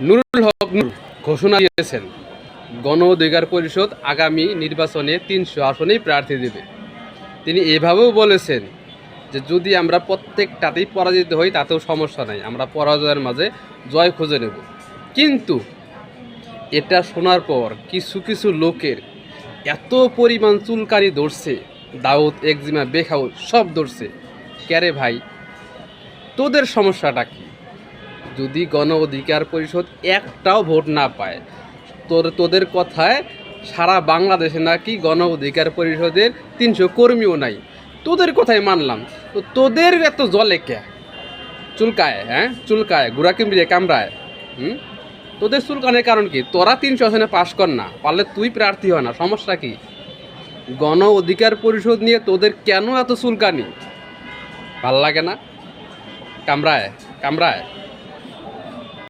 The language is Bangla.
নুরুল হক নূর ঘোষণা দিয়েছেন গণ অধিকার পরিষদ আগামী নির্বাচনে ৩০০ আসনেই প্রার্থী দেবে। তিনি এভাবেও বলেছেন যে যদি আমরা প্রত্যেকটাতেই পরাজিত হই তাতেও সমস্যা নাই, আমরা পরাজয়ের মাঝে জয় খুঁজে নেব। কিন্তু এটা শোনার পর কিছু কিছু লোকের এত পরিমাণ চুলকানি ধরছে, দাউদ একজিমা বেখাউল সব ধরছে। ক্যারে ভাই, তোদের সমস্যাটা কি? যদি গণ অধিকার পরিষদ একটাও ভোট না পায়, তোদের কথায় সারা বাংলাদেশে নাকি গণ অধিকার পরিষদের ৩০০ কর্মীও নাই, তোদের কথাই মানলাম। তো তোদের এত জলে কে চুলকায়? হ্যাঁ চুলকায়, গুড়া কিমড়িয়ে কামড়ায়। তোদের চুলকানের কারণ কি? তোরা ৩০০ আসনে পাশ কর না, পারলে তুই প্রার্থী হয় না, সমস্যা কি? গণ অধিকার পরিষদ নিয়ে তোদের কেন এত চুলকানি? ভাল লাগে না? কামড়ায় কামড়ায়।